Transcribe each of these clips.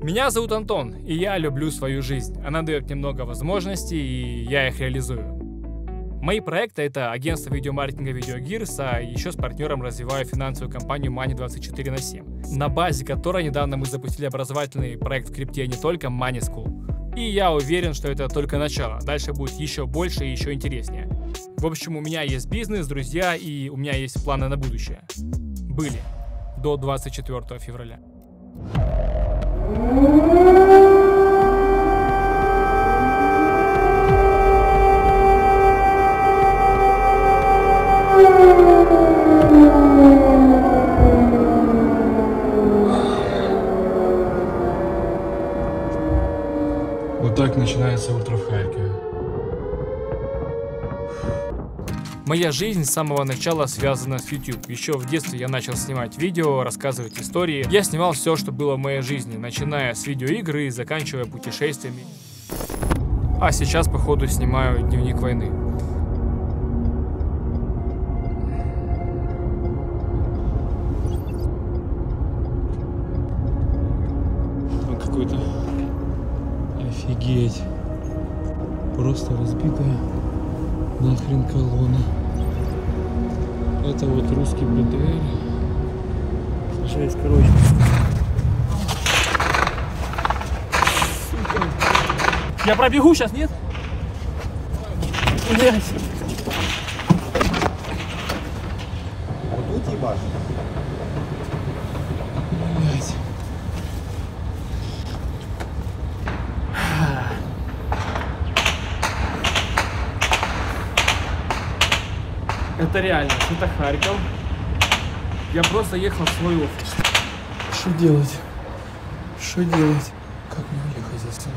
Меня зовут Антон, и я люблю свою жизнь. Она дает мне много возможностей, и я их реализую. Мои проекты — это агентство видеомаркетинга VideoGears, а еще с партнером развиваю финансовую компанию Money24/7, на базе которой недавно мы запустили образовательный проект в крипте не только Money School. И я уверен, что это только начало, дальше будет еще больше и еще интереснее. В общем, у меня есть бизнес, друзья, и у меня есть планы на будущее. Были. До 24 февраля. Вот так начинается утро в Харькове. Моя жизнь с самого начала связана с YouTube. Еще в детстве я начал снимать видео, рассказывать истории. Я снимал все, что было в моей жизни, начиная с видеоигры и заканчивая путешествиями. А сейчас, походу, снимаю дневник войны. Там какой-то... Офигеть. Просто разбитая нахрен колонна. Это вот русский БТР. Жесть, короче. Сука. Я пробегу сейчас, нет? Блять. Вот тут ебашь. Блять. Это реально, это Харьков. Я просто ехал в свой офис. Что делать? Что делать? Как мне уехать отсюда?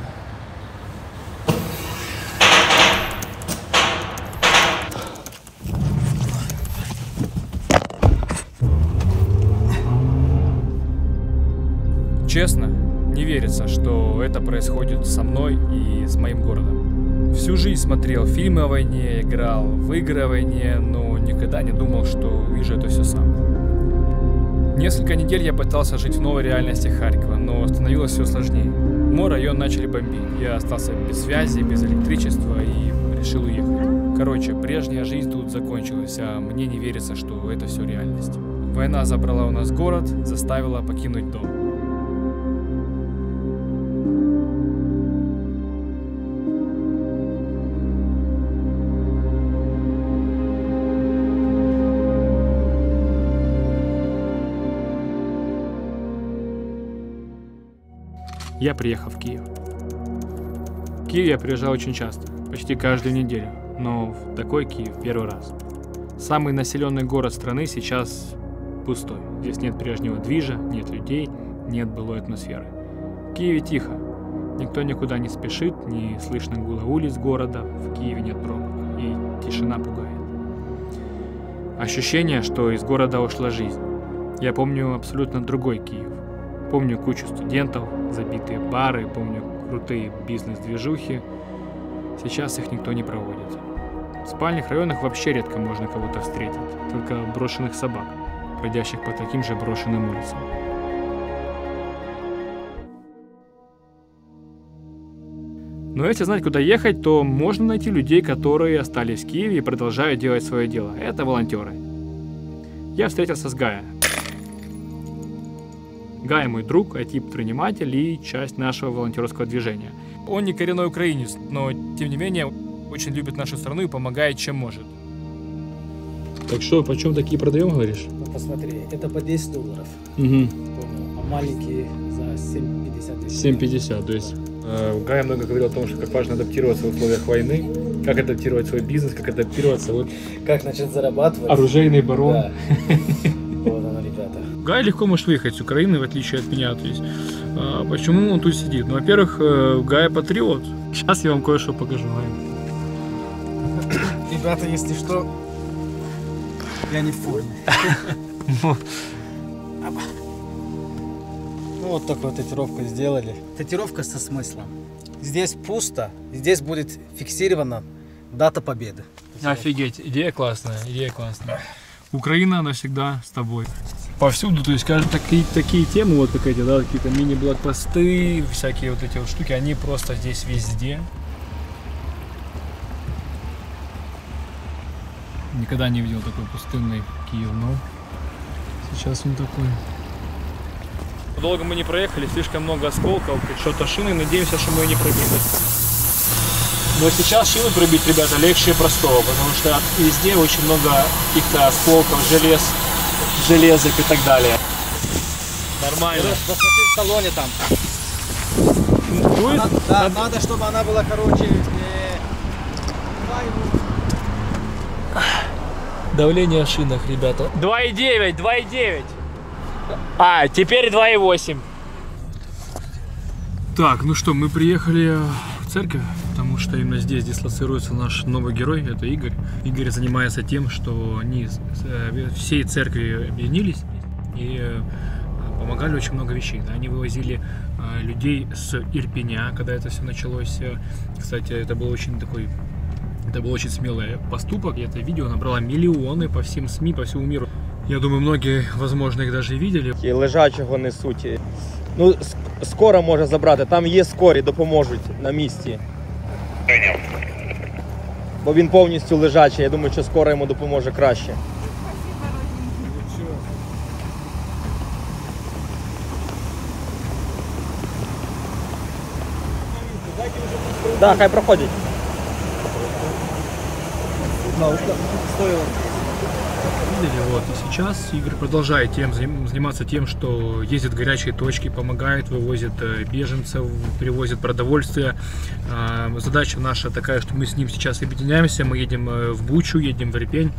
Честно, не верится, что это происходит со мной и с моим городом. Всю жизнь смотрел фильмы о войне, играл в игры о войне, но никогда не думал, что увижу это все сам. Несколько недель я пытался жить в новой реальности Харькова, но становилось все сложнее. Мой район начали бомбить. Я остался без связи, без электричества и решил уехать. Короче, прежняя жизнь тут закончилась, а мне не верится, что это все реальность. Война забрала у нас город, заставила покинуть дом. Я приехал в Киев. В Киев я приезжал очень часто, почти каждую неделю, но в такой Киев первый раз. Самый населенный город страны сейчас пустой. Здесь нет прежнего движа, нет людей, нет былой атмосферы. В Киеве тихо. Никто никуда не спешит, не слышно гула улиц города, в Киеве нет пробок, и тишина пугает. Ощущение, что из города ушла жизнь. Я помню абсолютно другой Киев. Помню кучу студентов, забитые бары, помню крутые бизнес-движухи. Сейчас их никто не проводит. В спальных районах вообще редко можно кого-то встретить, только брошенных собак, бродящих по таким же брошенным улицам. Но если знать, куда ехать, то можно найти людей, которые остались в Киеве и продолжают делать свое дело. Это волонтеры. Я встретился с Гая. Гай мой друг, IT-предприниматель и часть нашего волонтерского движения. Он не коренной украинец, но тем не менее очень любит нашу страну и помогает, чем может. Так что, почем такие продаем, говоришь? Ну посмотри, это по $10. Угу. Понял. А маленькие за 7,50 тысяч. 7,50, то есть... Гай много говорил о том, что как важно адаптироваться в условиях войны, как адаптировать свой бизнес, как адаптироваться. Вот Как начать зарабатывать? оружейный барон. Да. Вот оно, ребята. Гай легко может выехать с Украины, в отличие от меня. То есть, почему он тут сидит? Ну, во-первых, Гай патриот. Сейчас я вам кое-что покажу. Ребята, если что, я не в форме. Ну вот такую татуировку сделали. Татуировка со смыслом. Здесь пусто, здесь будет фиксирована дата победы. Офигеть, идея классная, идея классная. Украина навсегда с тобой. повсюду, то есть такие темы, вот как эти, да, какие-то мини-блокпосты, всякие вот эти вот штуки, они просто здесь везде. Никогда не видел такой пустынный Киев, но сейчас он такой. Долго мы не проехали, слишком много осколков, что-то шины, надеемся, что мы ее не пробили. Но сейчас шину пробить, ребята, легче простого, потому что везде очень много каких-то осколков, железок и так далее. Нормально. Посмотри в салоне там. Будет? Да, надо, чтобы она была короче. Давление в шинах, ребята. 2,9, 2,9. А, теперь 2,8. Так, ну что, мы приехали в церковь, потому что именно здесь дислоцируется наш новый герой, это Игорь. Игорь занимается тем, что они всей церкви объединились и помогали очень много вещей. Да? Они вывозили людей с Ирпеня, когда это все началось. Кстати, это был очень смелый поступок, и это видео набрало миллионы по всем СМИ, по всему миру. Я думаю, многие, возможно, їх навіть видели. І лежачого несуть. Ну, скоро може забрати, там є скорі, допоможуть на місці. Бо він повністю лежачий, я думаю, що скоро йому допоможе краще. Да, хай проходять. Видели, вот, и сейчас Игорь продолжает заниматься тем, что ездит в горячие точки, помогает, вывозит беженцев, привозит продовольствие. Задача наша такая, что мы с ним сейчас объединяемся, мы едем в Бучу, едем в Ирпень.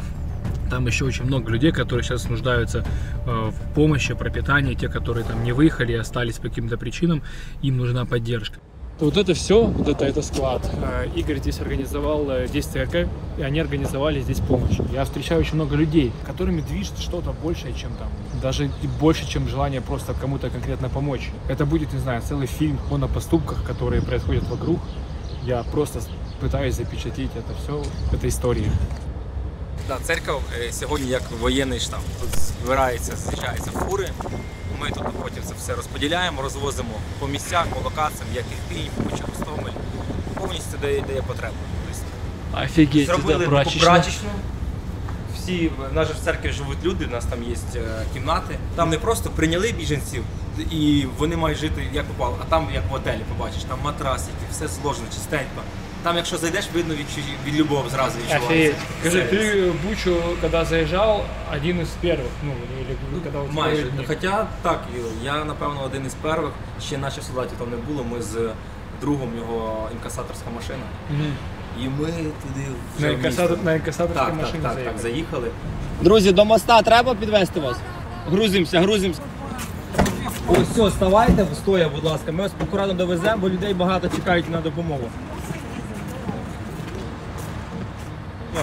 Там еще очень много людей, которые сейчас нуждаются в помощи, пропитании, те, которые там не выехали и остались по каким-то причинам, им нужна поддержка. Вот это все, вот это склад. Игорь здесь организовал, здесь церковь, и они организовали здесь помощь. Я встречаю очень много людей, которыми движет что-то большее, чем там, даже больше, чем желание просто кому-то конкретно помочь. Это будет, не знаю, целый фильм о поступках, которые происходят вокруг. Я просто пытаюсь запечатлеть это все, это история. Да, церква сьогодні як воєнний штаб. Тут з'їжджаються фури. Ми тут потім це все розподіляємо, розвозимо по місцях, по локаціям, як Ірпінь, Буча, Гостомель. Повністю де є потреба. Офігеть, зробили таку прачечну. Всі, в нас же в церкві живуть люди, у нас там є кімнати. Там не просто прийняли біженців і вони мають жити як попало, а там як в готелі, побачиш, там матрасики, все зложено, чистенько. Там, якщо зайдеш, видно від любого зразу відчувається. Скажи, ты в Бучу, когда заезжал, один из первых, ну, или когда вот майже. Хоча так, я, напевно, один із перших, ще наших солдатів там не було, ми з другом, його інкасаторська машина. І ми туди вже на інкасаторській машині заїхали. Так, заїхали. Друзі, до моста треба підвезти вас? Грузимося. Ось все, ставайте, стоя, будь ласка. Ми вас акуратно довеземо, бо людей багато чекають на допомогу.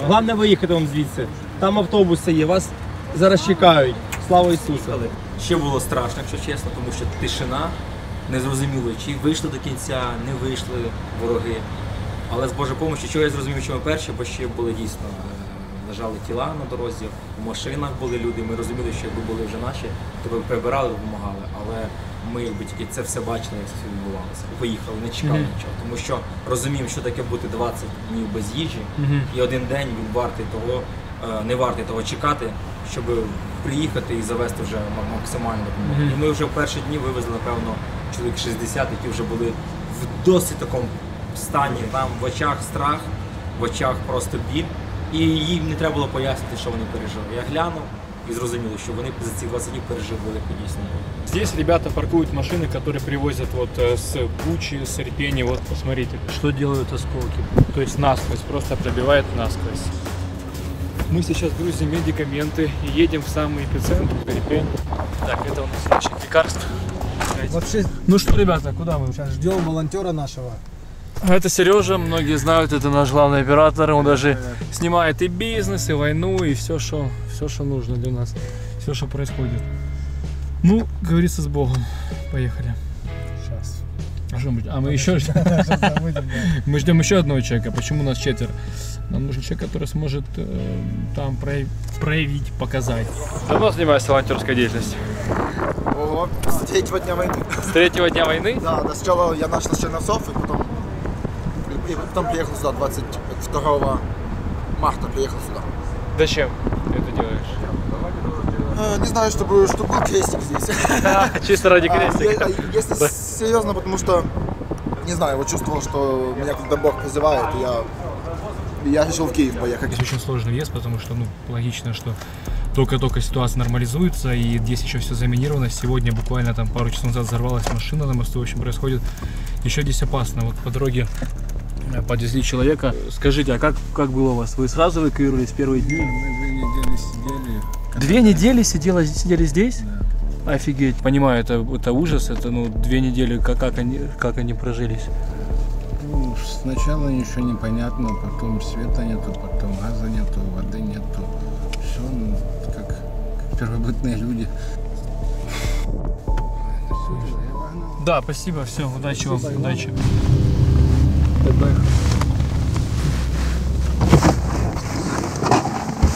Головне виїхати вам звідси. Там автобуси є, вас зараз чекають. Слава Ісусу. Ще було страшно, якщо чесно, тому що тишина, незрозуміло, чи вийшли до кінця, не вийшли вороги. Але з Божою допомогою, чого я зрозумів, що ми перші, бо ще були дійсно, лежали тіла на дорозі, в машинах були люди, ми розуміли, що якби були вже наші, то би прибирали, допомагали. Але ми якби тільки це все бачили, як це все відбувалося. Поїхали, не чекали нічого. Тому що розуміємо, що таке бути 20 днів без їжі, і один день він вартий того, не вартий того чекати, щоб приїхати і завести вже максимальну допомогу. І ми вже в перші дні вивезли, напевно, чоловік 60, які вже були в досить такому стані. Там в очах страх, в очах просто біль. І їм не треба було пояснити, що вони пережили. Я глянув и зрозуміло, що вони за ці 20 днів пережили велику дійсно. Здесь ребята паркуют машины, которые привозят вот с Бучи, с Ирпени. Вот посмотрите, что делают осколки. То есть насквозь, просто пробивает насквозь. Мы сейчас грузим медикаменты и едем в самый эпицентр, в Ирпень. Так, это у нас значит лекарств. Вообще, Ну что, ребята, куда мы? сейчас ждем волонтера нашего. Это Сережа, многие знают, это наш главный оператор. Он даже снимает и бизнес, и войну, и все, что нужно для нас. Все, что происходит. Ну, говорится, с Богом. Поехали. Сейчас. А мы еще мы ждем еще одного человека. Почему нас 4? Нам нужен человек, который сможет там проявить, показать. Давно занимаешься волонтерской деятельностью? Ого, с 3-го дня войны. С 3-го дня войны? Да, сначала я начал с Черновцов, и потом приехал сюда, 22 марта приехал сюда. Зачем ты это делаешь? Не знаю, чтобы был крестик здесь. Чисто ради крестика. Если серьезно, потому что, не знаю, вот чувствовал, что меня когда Бог призывает, и я решил в Киев поехать. Здесь очень сложный въезд, потому что, логично, что только-только ситуация нормализуется, и здесь еще все заминировано. Сегодня буквально там пару часов назад взорвалась машина на мосту, в общем, происходит еще здесь опасно. Вот по дороге подвезли человека. Скажите, а как было у вас? Вы сразу эвакуировались в первые дни? Мы 2 недели сидели. 2 недели сидели здесь? Да. Офигеть. Понимаю, это ужас, это 2 недели, как они прожились? Ну, сначала ничего не понятно, потом света нету, потом газа нету, воды нету. Все, как первобытные люди. Да, спасибо, все, удачи вам, удачи.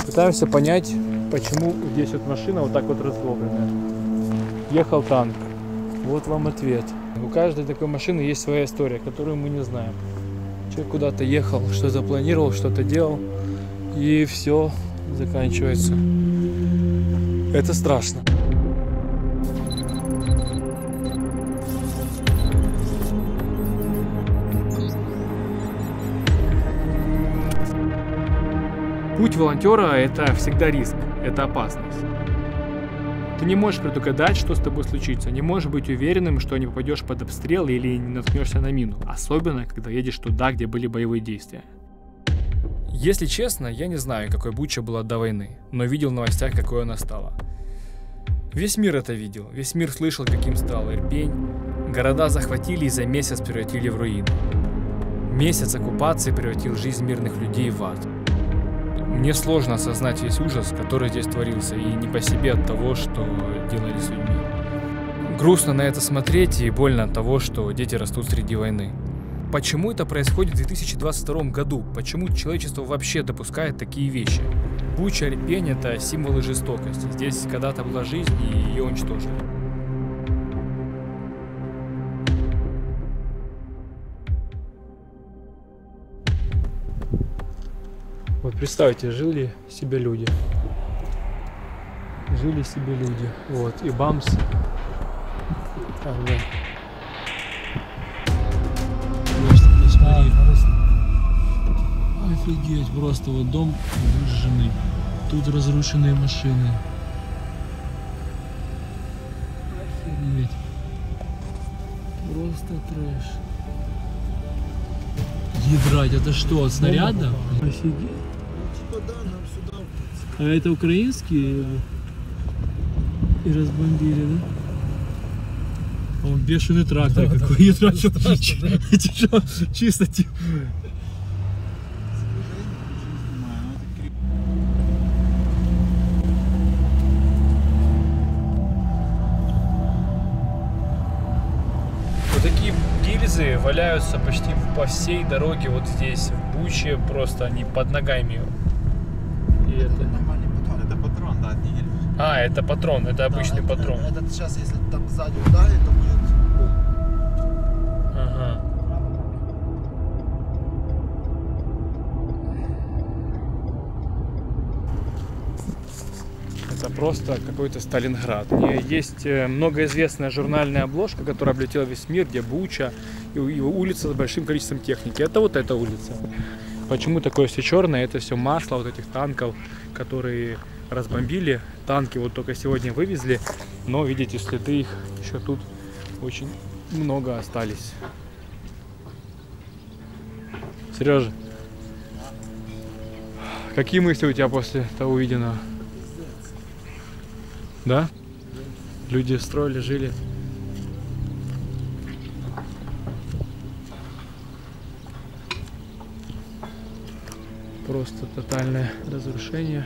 Пытаемся понять, почему здесь вот машина вот так вот разломленная. Ехал танк. Вот вам ответ. У каждой такой машины есть своя история, которую мы не знаем. Человек куда-то ехал, что-то планировал, что-то делал, и все заканчивается. Это страшно. Путь волонтера – это всегда риск, это опасность. Ты не можешь предугадать, что с тобой случится, не можешь быть уверенным, что не попадешь под обстрел или не наткнешься на мину, особенно, когда едешь туда, где были боевые действия. Если честно, я не знаю, какой Буча была до войны, но видел в новостях, какой она стала. Весь мир это видел, весь мир слышал, каким стал Ирпень. Города захватили и за месяц превратили в руины. Месяц оккупации превратил жизнь мирных людей в ад. Мне сложно осознать весь ужас, который здесь творился, и не по себе от того, что делали с людьми. Грустно на это смотреть и больно от того, что дети растут среди войны. Почему это происходит в 2022 году? Почему человечество вообще допускает такие вещи? Буча, Ирпень – это символы жестокости. Здесь когда-то была жизнь, и ее уничтожили. Вот представьте, жили себе люди. Жили себе люди. Вот, и бамс. Там, да. Просто посмотри. Офигеть, просто вот дом выжженный. Тут разрушенные машины. Офигеть. Просто трэш. Ядрать, это что, от снаряда? Офигеть. А это украинские и разбомбили, да? Он бешеный трактор какой. Ядра, чисто типа. Вот такие гильзы валяются почти по всей дороге вот здесь, в Буче, просто они под ногами. И это... Это патрон, да, от нигеля. А, это патрон, это обычный патрон. Это сейчас, если там сзади ударит, то будет бум. Ага. Это просто какой-то Сталинград. Есть многоизвестная журнальная обложка, которая облетела весь мир, где Буча и его улица с большим количеством техники. Это вот эта улица. Почему такое все черное? Это все масло вот этих танков, которые разбомбили. Танки вот только сегодня вывезли, но видите, следы их еще тут очень много остались. Сережа, какие мысли у тебя после того увиденного? Да? Люди строили, жили. Просто тотальное разрушение.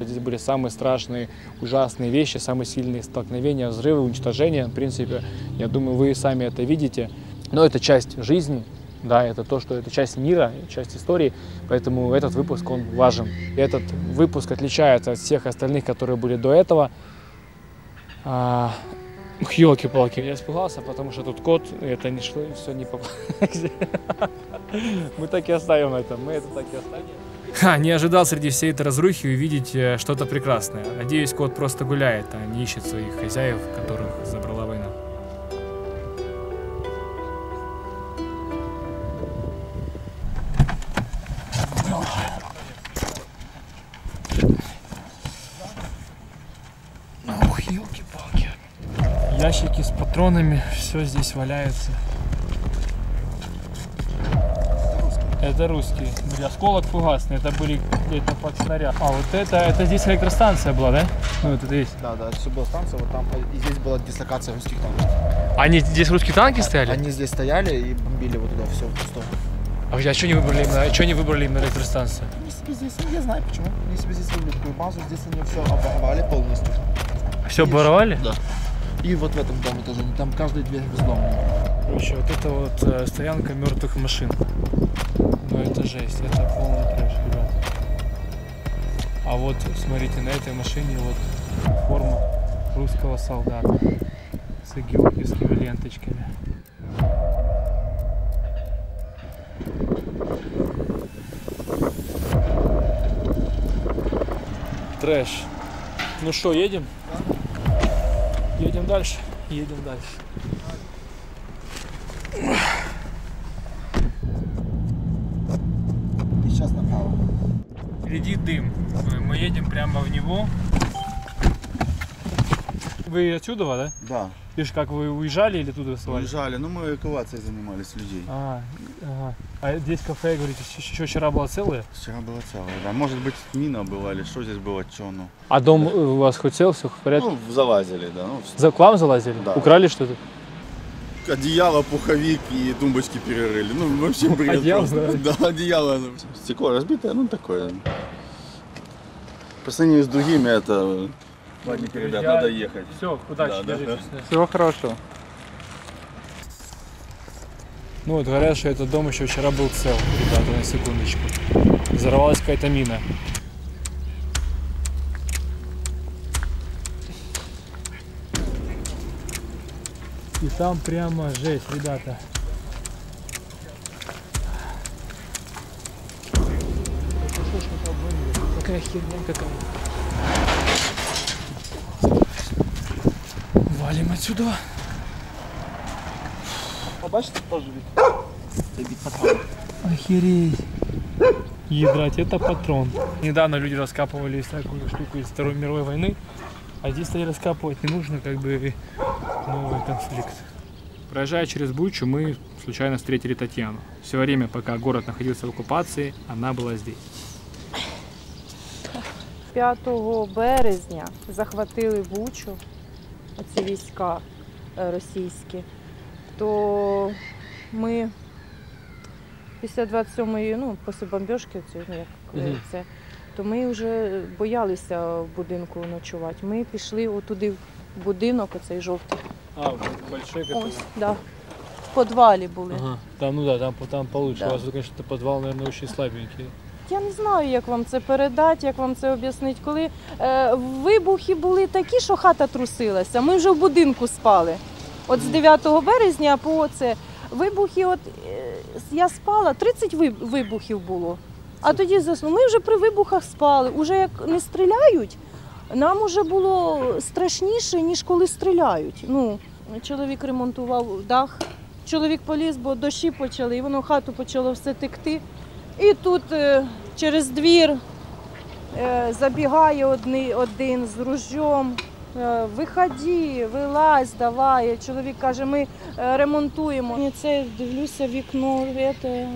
Здесь были самые страшные, ужасные вещи, самые сильные столкновения, взрывы, уничтожения. В принципе, я думаю, вы сами это видите. Но это часть жизни, да, это то, что это часть мира, часть истории. Поэтому этот выпуск, он важен. И этот выпуск отличается от всех остальных, которые были до этого. Ёлки-палки, я испугался, потому что тут кот, и это не шло, и все не попало. Мы так и оставим это, мы это так и оставим. Не ожидал среди всей этой разрухи увидеть что-то прекрасное. Надеюсь, кот просто гуляет, а не ищет своих хозяев, которых забрала война. Ох, ёлки-палки. Ящики с патронами, все здесь валяется. Это русские. Осколок фугасный, это были где-то под снаряд. А вот это здесь электростанция была, да? Ну вот это есть. Да, это все была станция, вот там, и здесь была дислокация русских танков. Они здесь русские танки стояли? Они здесь стояли и бомбили вот туда все в пустом. А что не выбрали именно электростанцию? Они себе здесь, я знаю почему, они себе здесь выбрали такую базу, здесь они все оборвали полностью. Все оборвали? Да. И вот в этом доме тоже, там каждая дверь взломана. Короче, вот это вот стоянка мертвых машин. Ну это жесть, это полный трэш, ребят. А вот, смотрите, на этой машине вот форма русского солдата с георгиевскими ленточками. Трэш. Ну что, едем? Едем дальше. Едем дальше. И сейчас направо. Впереди дым. Мы едем прямо в него. Вы отсюда, да? Да, Видишь, как вы уезжали или туда оставались? уезжали, но мы эвакуацией занимались людей. Ага. А здесь кафе, говорите, еще вчера было целое? Вчера было целое, да. Может быть, мина была или что здесь было, что, ну. А дом у вас хоть цел, все в порядке? Ну, залазили, да. Ну, К вам залазили? Да. Украли что-то? одеяло, пуховик и тумбочки перерыли. Ну, вообще бред Одеяло, просто. Да, одеяло. Стекло разбитое, ну, такое. По сравнению с другими, это... Ладненько, ребят, надо ехать. Все, удачи, Да. держитесь. Всего хорошего. Ну вот говорят, что этот дом еще вчера был цел, ребята, на секундочку. Взорвалась какая-то мина. И там прямо жесть, ребята. Какая херня какая. Валим отсюда. Побачите, тоже вид. Охереть. Ядрать, это патрон. Недавно люди раскапывали такую штуку из Второй мировой войны, а здесь стали раскапывать не нужно, как бы новый конфликт. Проезжая через Бучу, мы случайно встретили Татьяну. Все время, пока город находился в оккупации, она была здесь. 5 березня захватили Бучу, оці війська російські, то ми після 27-ї, ну, після бомбіжки, це, то ми вже боялися в будинку ночувати. Ми пішли отуди в будинок, оцей жовтий. А, большой какой? Ось, да. В підвалі були. Ага. Там, ну да, там получше. Да. У вас, конечно, подвал, наверное, очень слабенький. Я не знаю, як вам це передати, як вам це об'яснити. Коли вибухи були такі, що хата трусилася, ми вже в будинку спали. От з 9 березня по це вибухи, от я спала, 30 вибухів було. А тоді заснули. Ми вже при вибухах спали. Уже як не стріляють, нам вже було страшніше, ніж коли стріляють. Ну, чоловік ремонтував дах, чоловік поліз, бо дощі почали, і воно в хату почало все текти. І тут через двір забігає один з ружьом. Виходи, вилазь, давай. Чоловік каже, ми ремонтуємо. І це дивлюся в вікно,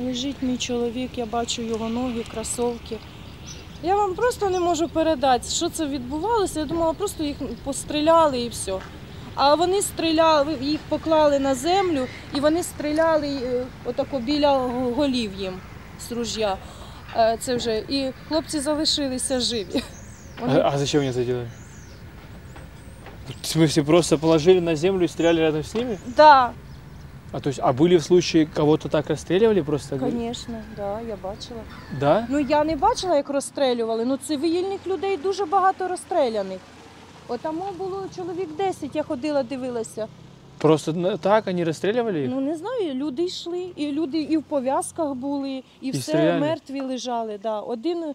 лежить мій чоловік, я бачу його ноги, кросівки. Я вам просто не можу передати, що це відбувалося. Я думала, просто їх постріляли і все. А вони стріляли, їх поклали на землю і вони стріляли отако біля голів їм з ружья. Це вже. І хлопці залишилися живі. А зачем они это делали? В смысле, просто положили на землю и стреляли рядом с ними? Да, То есть, а были в случае, кого-то так расстреливали просто? звісно, да, я бачила. Да? Ну я не бачила, як розстрілювали, ну цивільних людей дуже багато розстріляних. Отамо було чоловік 10, я ходила, дивилася. Просто так они расстреливали их? Ну не знаю, люди йшли, і люди і в пов'язках були, і все стріляли? мертві лежали. Да. Один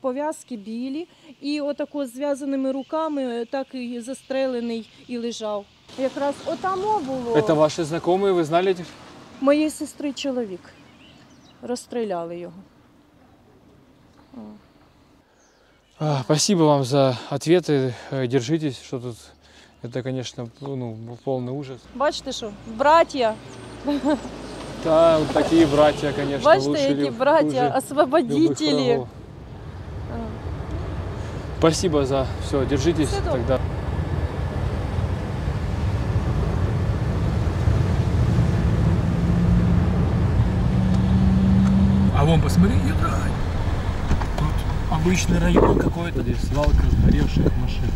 пов'язки білі, і отако з зв'язаними руками так і застрелений і лежав. Якраз отамо було. Это ваши знакомые, вы знали этих? Моєї сестри чоловік. Розстріляли його. Спасибо вам за ответы. Держитесь, что тут. Это, конечно, полный ужас. Бачите, що браття. Да, вот такие братья, конечно, Бачите, лучше які хуже браття, любых освободителі. врагов. Спасибо за все. Держитесь Все добре. тогда. А вон, посмотри, ядрань. Тут обычный район какой-то, здесь свалка сгоревших машин.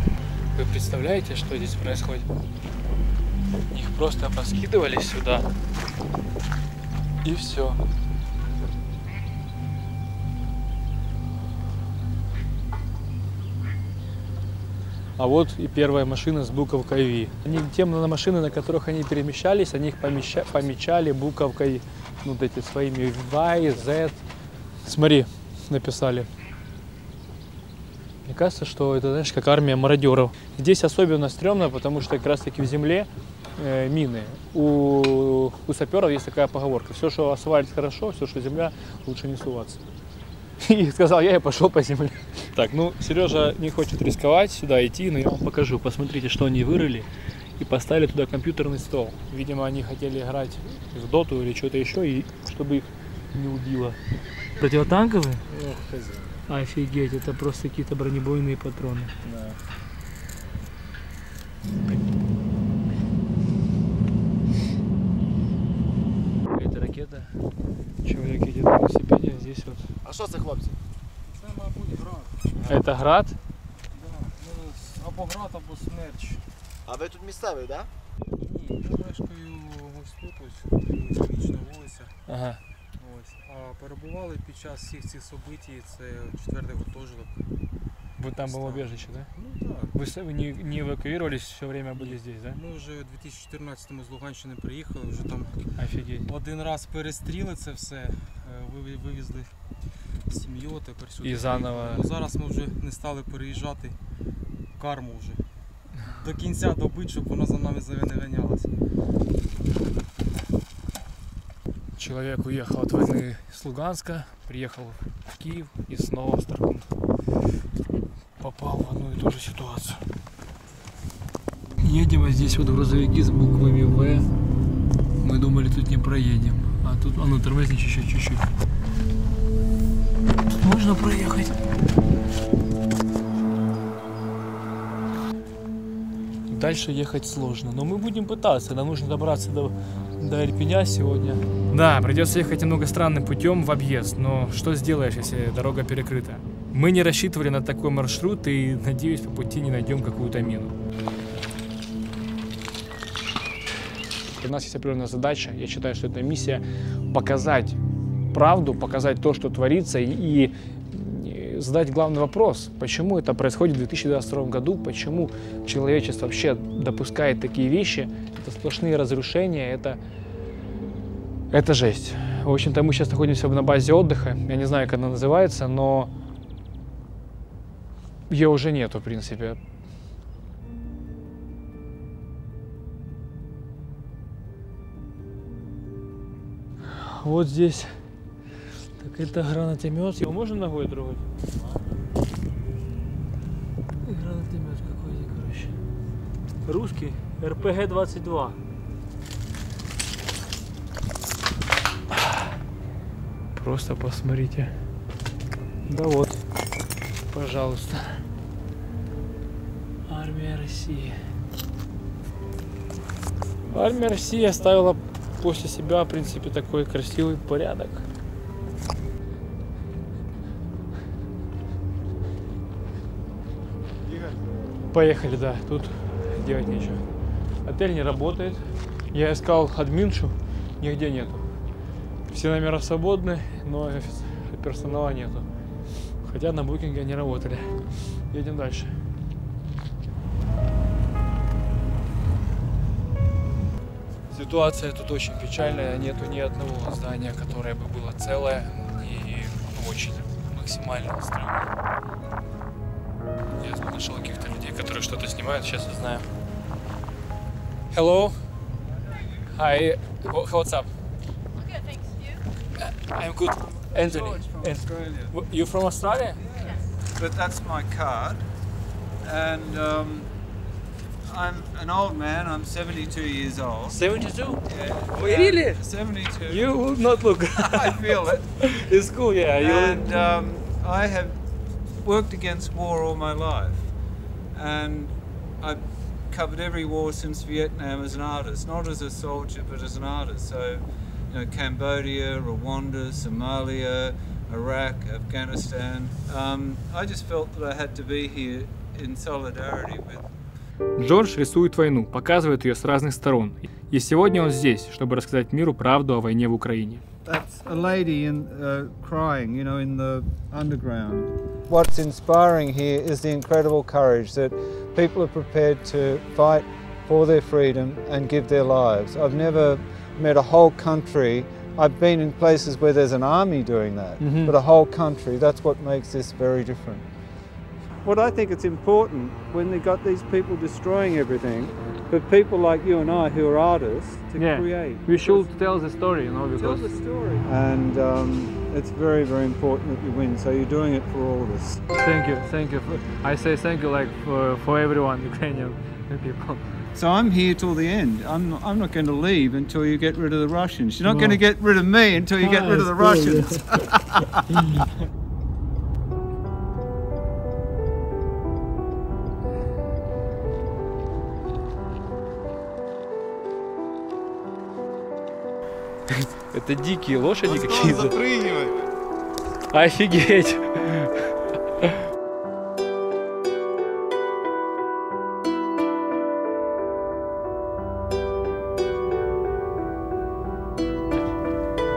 Вы представляете, что здесь происходит? Их просто поскидывали сюда. И все. А вот и первая машина с буковкой V. Те машины, на которых они перемещались, они их помечали буковкой, вот эти своими Y, Z. Смотри, написали. Мне кажется, что это, знаешь, как армия мародеров. Здесь особенно стрёмно, потому что как раз таки в земле мины. У саперов есть такая поговорка: все, что асфальт, хорошо, все, что земля, лучше не суваться. И сказал я и пошел по земле. Так, ну, Сережа не хочет рисковать сюда идти, но я вам покажу. Посмотрите, что они вырыли и поставили туда компьютерный стол. Видимо, они хотели играть в доту или что-то еще, и чтобы их не убило. Противотанковые? Офигеть, это просто какие-то бронебойные патроны. Да. Это ракета. Человек едет на велосипеде, здесь вот. А що це, хлопці? Це, мабуть, град. Это град? Да. Ну, або град, або смерч. А ви тут місцевий, так? Ні, я мешкаю ось тут, ось Історична вулиця. Ага. Ось. А перебували під час всіх цих событий, це 4-й гуртожиток. Вот там было убежище, да? Ну так. Вы не эвакуировались, все время были здесь, да? Ми вже у 2014-му з Луганщини приїхали, вже там Офигеть. один раз перестріли це все, вивезли сім'ю, тепер сюди. І заново. приїхали. Ну, зараз ми вже не стали переїжджати карму вже. До кінця добити, щоб вона за нами не ганялася. Человек уехал от войны с Луганска, приехал в Киев и снова попал в одну и ту же ситуацию. Едем, вот здесь вот грузовики с буквами В. Мы думали, тут не проедем. А тут, ну тормозни чуть-чуть. Тут можно проехать. Дальше ехать сложно, но мы будем пытаться. Нам нужно добраться до Ирпеня сегодня. Да, придется ехать немного странным путем в объезд, но что сделаешь, если дорога перекрыта? Мы не рассчитывали на такой маршрут и, надеюсь, по пути не найдем какую-то мину. У нас есть определенная задача, я считаю, что это миссия показать правду, показать то, что творится, и задать главный вопрос, почему это происходит в 2022 году, почему человечество вообще допускает такие вещи, это сплошные разрушения, это жесть. В общем-то, мы сейчас находимся на базе отдыха, я не знаю, как она называется, но ее уже нету, в принципе. Вот здесь. Так это гранатомет. Его можно ногой трогать? Гранатомет какой-то, короче. Русский. РПГ-22. Просто посмотрите. Да вот. Пожалуйста. Армия России. Армия России оставила после себя, в принципе, такой красивый порядок. Поехали, да, тут делать нечего. Отель не работает. Я искал админшу, нигде нету. Все номера свободны, но персонала нету. Хотя на букинге они работали. Едем дальше. Ситуация тут очень печальная. Нету ни одного здания, которое бы было целое и очень максимально странно. Я нашел каких-то людей, которые что-то снимают. Сейчас узнаем. Hello. Hi. What's up? Okay, thanks. You? I'm good. Anthony. George from Australia. You from Australia? Yes. But that's my card. And I'm an old man. I'm 72 years old. 72? Yeah. Really? 72. You will not look. I feel it. It's cool, yeah. And I have worked against war all my life. And I've covered every war since Vietnam as an artist. Not as a soldier, but as an artist. So, you know, Cambodia, Rwanda, Somalia, Iraq, Afghanistan. I just felt that I had to be here in solidarity with. Джордж рисует войну, показывает ее с разных сторон. И сегодня он здесь, чтобы рассказать миру правду о войне в Украине. That's a lady crying, you know, in the underground. What's inspiring here is the incredible courage that people are prepared to fight for their freedom and give their lives. I've never met a whole country. I've been in places where there's an army doing that, but a whole country, that's what makes this very different. What I think it's important when they got these people destroying everything, for people like you and I who are artists to create. We should tell the story, you know, Tell the story. And it's very, very important that you win. So you're doing it for all of us. Thank you, thank you. I say thank you like for everyone, Ukrainian people. So I'm here till the end. I'm not going to leave until you get rid of the Russians. You're not going to get rid of me until you get rid of the Russians. Это дикие лошади какие-то. Офигеть!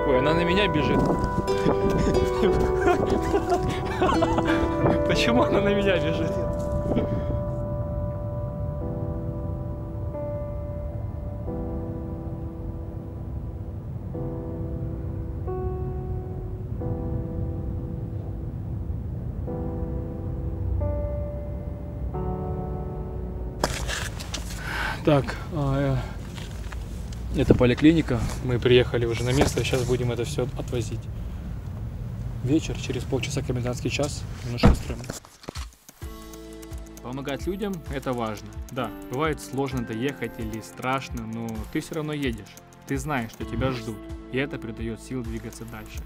Ой, она на меня бежит. Почему она на меня бежит? Так, это поликлиника. Мы приехали уже на место, и сейчас будем это все отвозить. Вечер, через полчаса комендантский час, немножко стрёмно. Помогать людям – это важно. Да, бывает сложно доехать или страшно, но ты все равно едешь. Ты знаешь, что тебя ждут, и это придает сил двигаться дальше.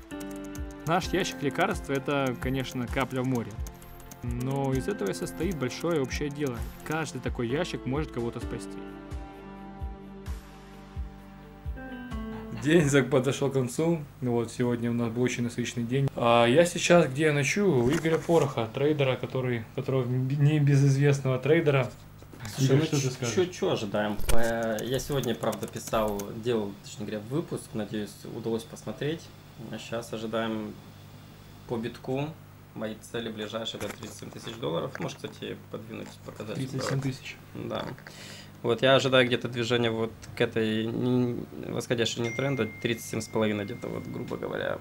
Наш ящик лекарств – это, конечно, капля в море. Но из этого и состоит большое общее дело. Каждый такой ящик может кого-то спасти. День подошел к концу. Вот сегодня у нас был очень насыщенный день. Я сейчас где ночую? У Игоря Пороха, трейдера, которого небезызвестного трейдера. Слушай, Игорь, что ты скажешь? Что ожидаем? Я сегодня, правда, делал, точнее говоря, выпуск. Надеюсь, удалось посмотреть. Сейчас ожидаем по битку. Мои цели ближайшие это $37 тысяч. Может, кстати, подвинуть показатель. 37 тысяч. Да. Вот я ожидаю где-то движения вот к этой восходящей не тренда 37,5 где-то вот, грубо говоря,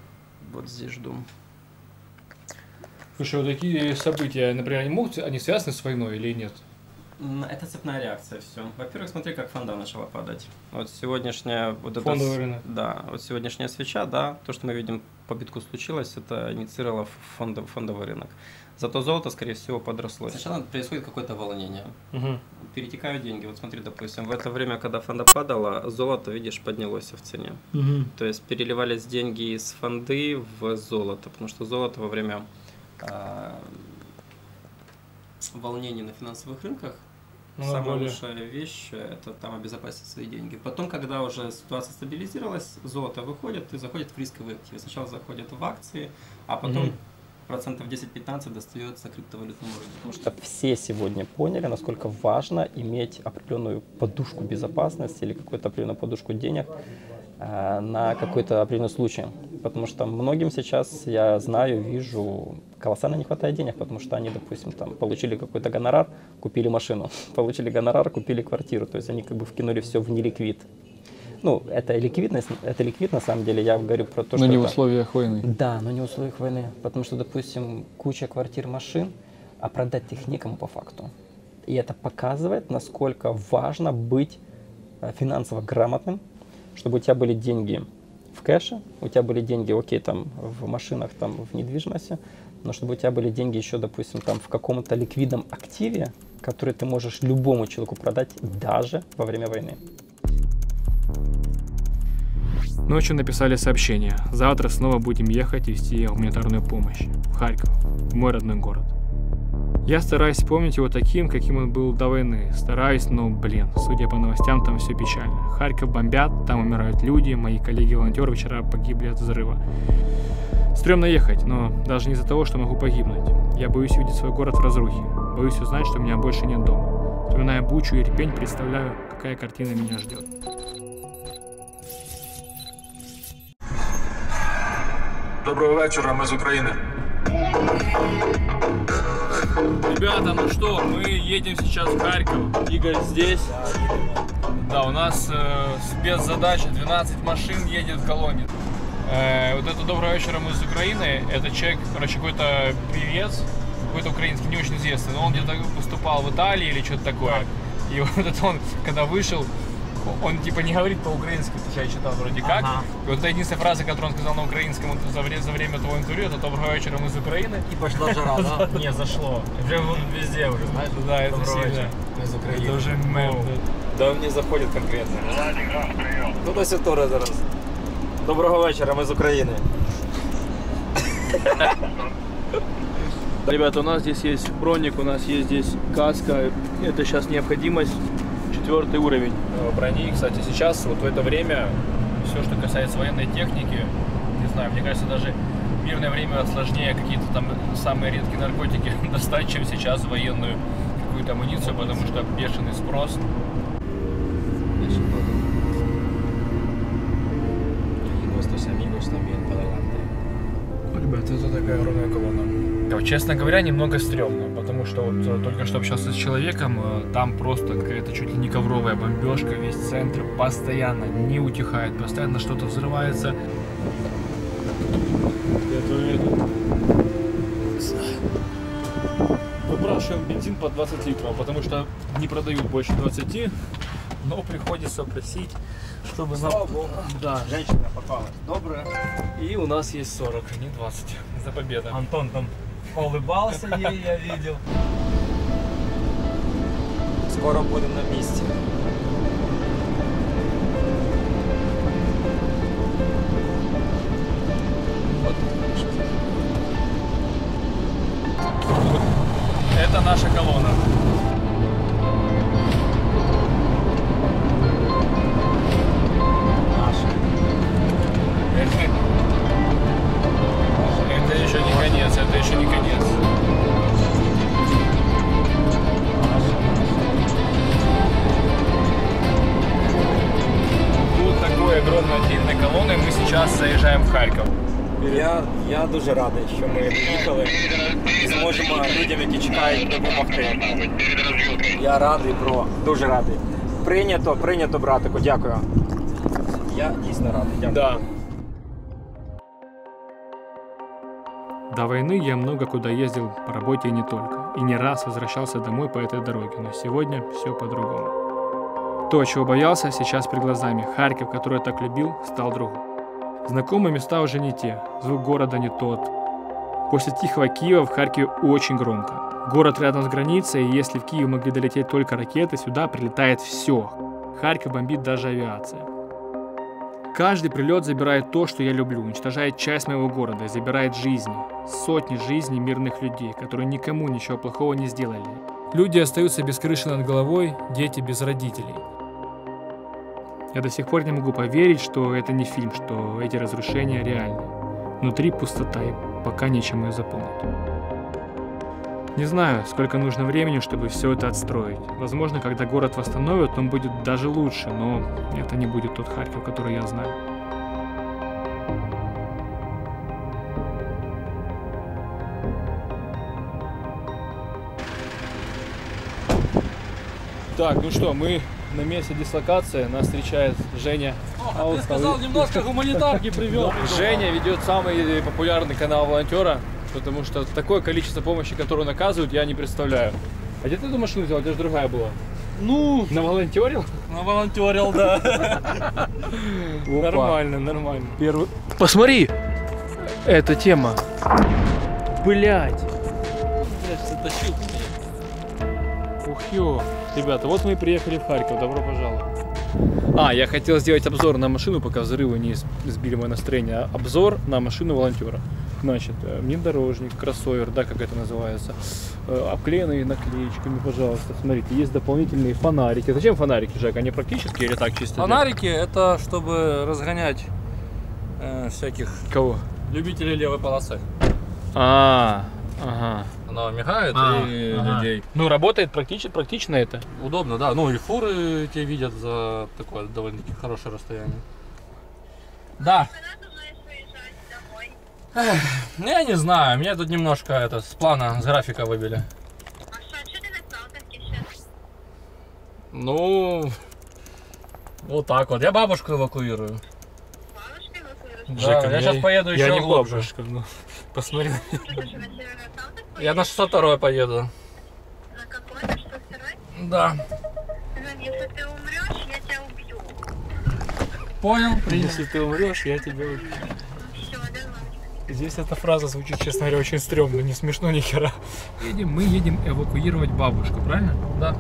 вот здесь жду. Слушай, вот такие события, например, они связаны с войной или нет? Это цепная реакция, все. Во-первых, смотри, как фонда начала падать. Вот сегодняшняя... Фондовый рынок. Да, вот сегодняшняя свеча, да, то, что мы видим по битку случилось, это инициировало фондовый рынок. Зато золото, скорее всего, подросло. Сначала происходит какое-то волнение. Перетекают деньги. Вот смотри, допустим, в это время, когда фонда падала, золото, видишь, поднялось в цене. То есть переливались деньги из фонды в золото, потому что золото во время волнений на финансовых рынках самая лучшая вещь – это там обезопасить свои деньги. Потом, когда уже ситуация стабилизировалась, золото выходит и заходит в рисковые активы. Сначала заходит в акции, а потом процентов 10-15 достается криптовалютному рынку. Потому что все сегодня поняли, насколько важно иметь определенную подушку безопасности или какую-то определенную подушку денег на какой-то определенный случай. Потому что многим сейчас, я знаю, вижу, колоссально не хватает денег, потому что они, допустим, там, получили какой-то гонорар, купили машину, получили гонорар, купили квартиру. То есть они как бы вкинули все в неликвид. Ну, это ликвид, на самом деле, я говорю про то, что... Но не это... в условиях войны. Да, но не в условиях войны, потому что, допустим, куча квартир, машин, а продать их некому по факту. И это показывает, насколько важно быть финансово грамотным, чтобы у тебя были деньги в кэше, у тебя были деньги, окей, там, в машинах, там, в недвижимости, но чтобы у тебя были деньги еще, допустим, там, в каком-то ликвидном активе, который ты можешь любому человеку продать даже во время войны. Ночью написали сообщение. Завтра снова будем ехать и везти гуманитарную помощь в Харьков, в мой родной город. Я стараюсь помнить его таким, каким он был до войны. Стараюсь, но, блин, судя по новостям, там все печально. Харьков бомбят, там умирают люди, мои коллеги-волонтеры вчера погибли от взрыва. Стремно ехать, но даже не из-за того, что могу погибнуть. Я боюсь увидеть свой город в разрухе. Боюсь узнать, что меня больше нет дома. Вспоминая Бучу и Ирпень, представляю, какая картина меня ждет. Доброго вечора, мы из Украины. Ребята, ну что, мы едем сейчас в Харьков. Игорь здесь. Да, у нас спецзадача, 12 машин едет в колонне. Вот это «Доброго вечера, мы из Украины». Это человек, короче, какой-то певец, какой-то украинский, не очень известный, но он где-то выступал в Италии или что-то такое. И вот это он, когда вышел, он типа не говорит по-украински, потому что я читал вроде как. И вот это единственная фраза, которую он сказал на украинском за время того интервью, это «Доброго вечера, мы из Украины». И пошла жара, да? Не, зашло. Уже везде уже, знаешь? Да, это сильно. Из Украины. Это уже мем. Да, он не заходит конкретно. Ну, до сих пор зараз. Доброго вечора, мы из Украины. Ребята, у нас здесь есть броник, у нас есть здесь каска. Это сейчас необходимость. 4-й уровень брони. Кстати, сейчас, вот в это время, все, что касается военной техники, не знаю, мне кажется, даже в мирное время сложнее какие-то там самые редкие наркотики достать, чем сейчас военную какую-то амуницию, потому что бешеный спрос. Ребята, это такая огромная колонна. Честно говоря, немного стрёмно, потому что вот только что общался с человеком, там просто какая-то чуть ли не ковровая бомбежка, весь центр постоянно не утихает, постоянно что-то взрывается. Выпрашиваем бензин по 20 литров, потому что не продают больше 20, но приходится просить, чтобы нам... Да. Женщина попалась. Добрая. И у нас есть 40, а не 20. За победу. Антон там улыбался ей, я видел. Скоро будем на месте. Это наша колонна. Это еще не конец, это еще не конец. Тут такой огромной длинной колонной мы сейчас заезжаем в Харьков. Я дуже радий, що ми доїхали і зможемо людям, які чекають, допомогти. Я радий, бро, дуже радий. Прийнято, братику, дякую. Я дійсно радий, дякую. Да. До войны я много куда ездил по работе и не только. И не раз возвращался домой по этой дороге, но сегодня все по-другому. То, чего боялся, сейчас перед глазами. Харьков, который я так любил, стал другим. Знакомые места уже не те, звук города не тот. После тихого Киева в Харькове очень громко. Город рядом с границей, и если в Киев могли долететь только ракеты, сюда прилетает все. Харьков бомбит даже авиация. Каждый прилет забирает то, что я люблю, уничтожает часть моего города, забирает жизни. Сотни жизней мирных людей, которые никому ничего плохого не сделали. Люди остаются без крыши над головой, дети без родителей. Я до сих пор не могу поверить, что это не фильм, что эти разрушения реальны. Внутри пустота, и пока нечем ее заполнить. Не знаю, сколько нужно времени, чтобы все это отстроить. Возможно, когда город восстановят, он будет даже лучше, но это не будет тот Харьков, который я знаю. Так, ну что, мы на месте дислокации, нас встречает Женя. Ты сказал, немножко гуманитарки привел. Женя ведет самый популярный канал волонтера, потому что такое количество помощи, которую наказывают, я не представляю. А где ты эту машину взял? Это же другая была. Ну, наволонтерил? Наволонтерил, да. Нормально, нормально. Первый. Посмотри! Эта тема. Блять. Затащил. Ух ё. Ребята, вот мы и приехали в Харьков. Добро пожаловать. Я хотел сделать обзор на машину, пока взрывы не сбили мое настроение. Обзор на машину волонтера. Значит, внедорожник, кроссовер, да, как это называется, обклеенные наклеечками, пожалуйста. Смотрите, есть дополнительные фонарики. Зачем фонарики, Жек? Они практические или так чисто? Фонарики это чтобы разгонять всяких кого? Любителей левой полосы. Ага. Она мигает и людей. Ну, работает практично это. Удобно, да. Ну и фуры те видят за такое довольно-таки хорошее расстояние. Да. Я не знаю, меня тут немножко с плана, с графика выбили. А что ты на Салтовке сейчас? Ну, вот так вот. Я бабушку эвакуирую. Бабушку эвакуируешь? Да, я сейчас поеду еще не глубже. бабушка, ну, посмотри. Я на 602 поеду. На какой? На 602? Да. Если ты умрешь, я тебя убью. Понял? Если ты умрешь, я тебя убью. Все, давай. Здесь эта фраза звучит, честно говоря, очень стрёмно, не смешно ни хера. Мы едем эвакуировать бабушку, правильно? Да.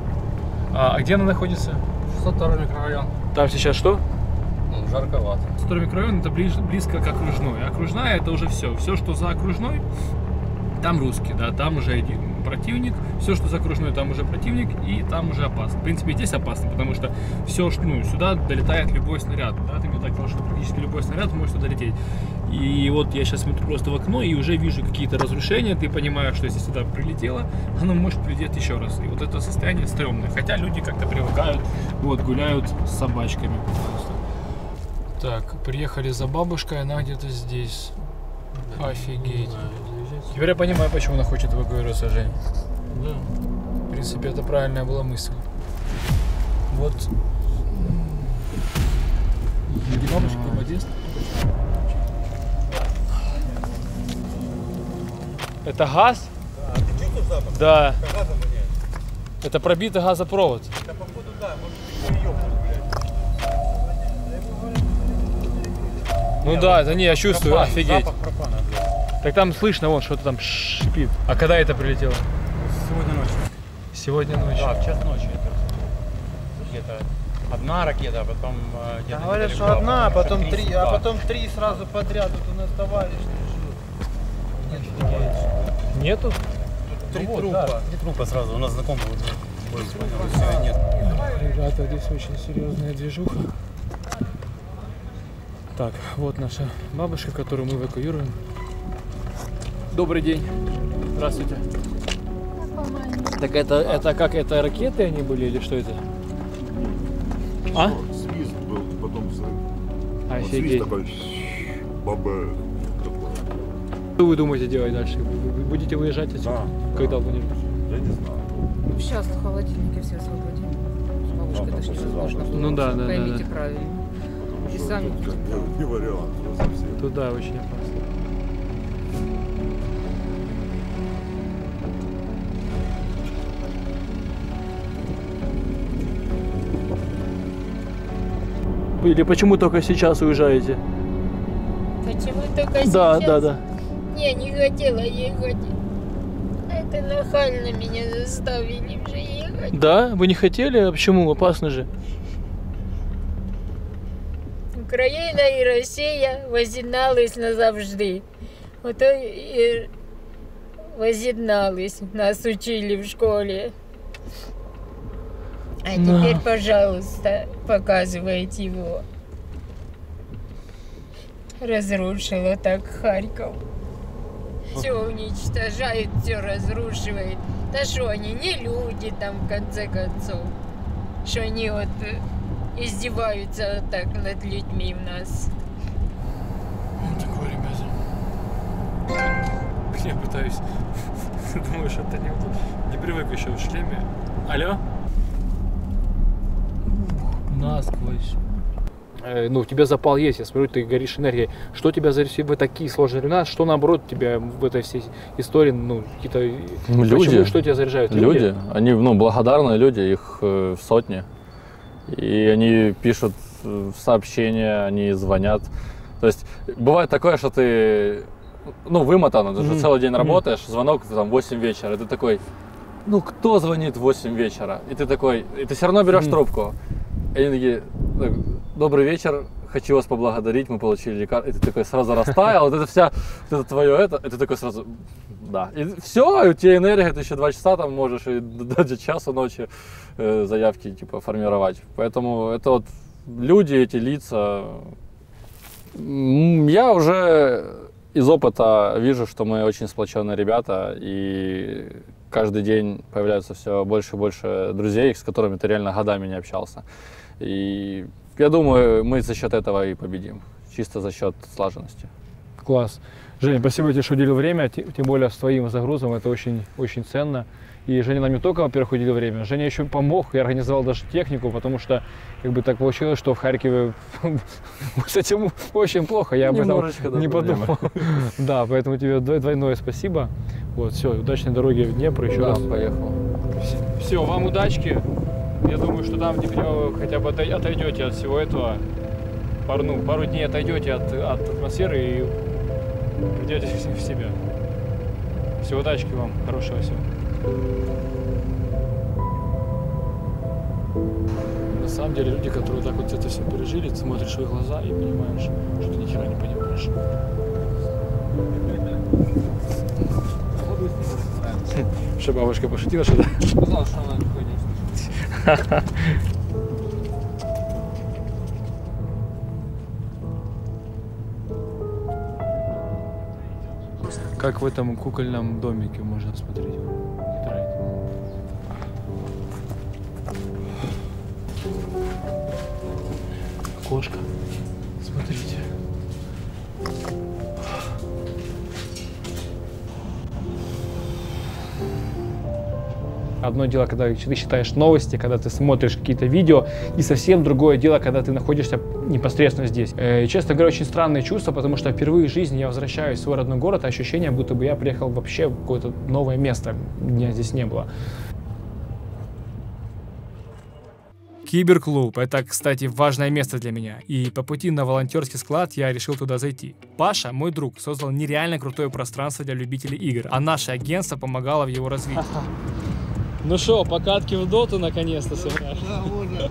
А где она находится? 602 микрорайон. Там сейчас что? Ну, жарковато. 102 микрорайон это близко к окружной. Окружная это уже все. Все, что за окружной, там русские, да, там уже противник. Все, что за окружной, там уже противник, и там уже опасно. В принципе, здесь опасно, потому что все, сюда долетает любой снаряд. Да, ты мне так сказал, что практически любой снаряд может сюда долететь. И вот я сейчас смотрю просто в окно и уже вижу какие-то разрушения. Ты понимаешь, что если сюда прилетело, оно может прилететь еще раз. И вот это состояние стрёмное. Хотя люди как-то привыкают, вот, гуляют с собачками. Так, приехали за бабушкой, она где-то здесь. Офигеть. Теперь я понимаю, почему она хочет эвакуироваться, Жень. Да. В принципе, это правильная была мысль. Вот. Бабушка, подъезд. Это газ? Да. Ты чувствуешь запах? Да. Это газом воняет. Это пробитый газопровод. Да, походу, да. Может, ты ёбнул, блядь. Ну да, это не, я чувствую, Пропан, офигеть. запах пропана, блядь. Так там слышно, вон, что-то там шипит. А когда это прилетело? Сегодня ночью. Сегодня ночью. Да, в час ночи это. Где-то одна ракета, а потом где-то. Говорят, что одна, а потом три, а потом три сразу подряд. Вот у нас товарищ лежит. Нету? Три трупа. Да, три трупа сразу. У нас знакомый вот был. Нет. Ребята, здесь очень серьезная движуха. Так, вот наша бабушка, которую мы эвакуируем. Добрый день. Здравствуйте. Так это как, это ракеты они были или что это? А? Свист был, потом взрыв. Офигеть. Вот свист такой, бабы. Что вы думаете делать дальше? Вы будете выезжать отсюда? Да. Когда планируете? Я не знаю. Сейчас в холодильнике все освободим. С бабушкой даже невозможно было. Ну да, да, Поймите да. правильно. Потому И что сами тут не вариант совсем. Туда очень опасно. Или почему только сейчас уезжаете? Почему только Да, сейчас? да, да. Я не хотела ехать. Это нахально меня заставили уже ехать. Да? Вы не хотели? А почему? Опасно же. Україна і Росія воз'єднались назавжди. Ото і воз'єднались, нас учили в школе. А теперь, пожалуйста, показывайте его. разрушила так Харьков. Все уничтожает, все разрушивает. Да что они, не люди там, в конце концов. Что они вот издеваются так над людьми у нас. Вот такое, ребята. Я пытаюсь. Думаешь, это не привык еще в шлеме. Алло? Насквозь. Ну, у тебя запал есть, я смотрю, ты горишь энергией. Что тебя в такие сложные времена, что наоборот тебя в этой всей истории, ну, какие-то... Люди. Почему, что тебя заряжает? Люди. Они, ну, благодарные люди, их сотни. И они пишут сообщения, они звонят. То есть бывает такое, что ты, ну, вымотан, ты же целый день работаешь, звонок там 8 вечера, и ты такой, ну, кто звонит в 8 вечера? И ты такой, и ты все равно берешь трубку. И они такие, добрый вечер, хочу вас поблагодарить, мы получили лекарство. И ты такой сразу растаял, вот это вся, вот это твое это, и ты такой сразу, да. И все, и у тебя энергия, ты еще 2 часа там можешь, и до часа ночи заявки типа формировать. Поэтому это вот люди, эти лица. Я уже из опыта вижу, что мы очень сплоченные ребята, и каждый день появляются все больше и больше друзей, с которыми ты реально годами не общался. И я думаю, мы за счет этого и победим, чисто за счет слаженности. Класс. Женя, спасибо тебе, что уделил время, тем более с твоим загрузом, это очень, очень ценно. И Женя нам не только, во-первых, уделил время, Женя еще помог и организовал даже технику, потому что как бы так получилось, что в Харькове с этим очень плохо, я об этом не подумал. Да, поэтому тебе двойное спасибо. Вот, все, удачной дороги в Днепр еще раз. Поехал. Все, вам удачки. Я думаю, что там теперь вы хотя бы отойдете от всего этого. Пару дней отойдете от атмосферы и придете в себя. Все, удачки вам, хорошего всего. На самом деле люди, которые так вот это все пережили, ты смотришь в их глаза и понимаешь, что ты ни хера не понимаешь. Что бабушка пошутила, что да? Сказала, что она никакой не слышит. Как в этом кукольном домике можно смотреть. Кошка. Смотрите. Одно дело, когда ты читаешь новости, когда ты смотришь какие-то видео, и совсем другое дело, когда ты находишься непосредственно здесь. Честно говоря, очень странные чувства, потому что впервые в жизни я возвращаюсь в свой родной город, а ощущение, будто бы я приехал вообще в какое-то новое место, меня здесь не было. Киберклуб – это, кстати, важное место для меня. И по пути на волонтерский склад я решил туда зайти. Паша, мой друг, создал нереально крутое пространство для любителей игр, а наше агентство помогало в его развитии. Ну что, покатки в доту наконец-то сыграешь? Да, можно.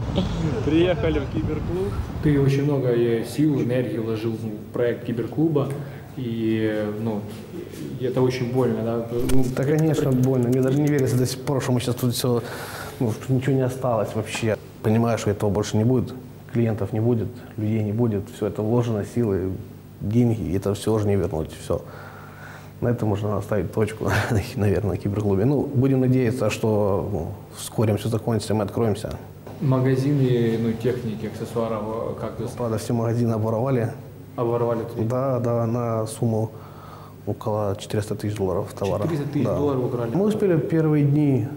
Приехали в Киберклуб. Ты очень много сил, энергии вложил в проект Киберклуба. И, ну, это очень больно, да? Да, конечно, больно. Мне даже не верится до сих пор, что мы сейчас тут все, ну, ничего не осталось вообще. Понимаю, что этого больше не будет, клиентов не будет, людей не будет. Все это вложено, силы, деньги, это все уже не вернуть. Все. На этом можно оставить точку, наверное, на Киберклубе. Ну, будем надеяться, что вскоре все закончится, мы откроемся. Магазины, ну, техники, аксессуаров, как то. Правда, все магазины обворовали. Обворовали? Да, да, на сумму около 400 тысяч долларов товара. 400 тысяч долларов украли? Мы успели в первые дни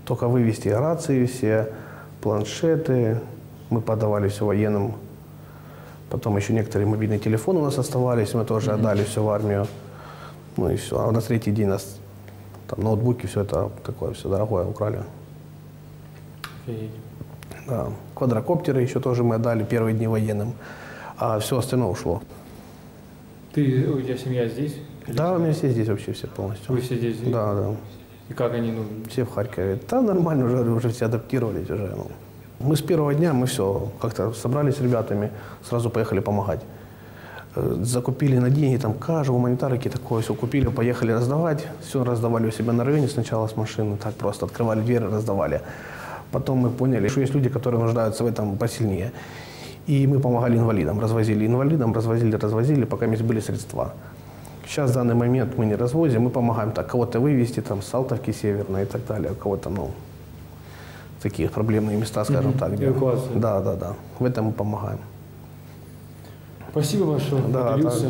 только вывести рации все, планшеты. Мы подавали все военным. Потом еще некоторые мобильные телефоны у нас оставались, мы тоже отдали все в армию. Ну и все. А на третий день нас там ноутбуки, все это такое, все дорогое украли. Офигеть. Да. Квадрокоптеры еще тоже мы отдали первые дни военным, а все остальное ушло. У тебя семья здесь? Да, у меня все здесь вообще, все полностью. Вы все здесь? Да, да. И как они, ну? Все в Харькове. Да, нормально, уже все адаптировались уже. Ну. Мы с первого дня, мы все как-то собрались с ребятами, сразу поехали помогать. Закупили на деньги, там, кашу, гуманитарки, такое все купили, поехали раздавать. Все раздавали у себя на районе сначала с машины, так просто открывали двери, раздавали. Потом мы поняли, что есть люди, которые нуждаются в этом посильнее. И мы помогали инвалидам, развозили, пока были средства. Сейчас в данный момент мы не развозим, мы помогаем так, кого-то вывезти там, с Салтовки Северной и так далее, кого-то, ну, такие проблемные места, скажем так. Эвакуация. Да. В этом мы помогаем. Спасибо большое, да, поделился. Да.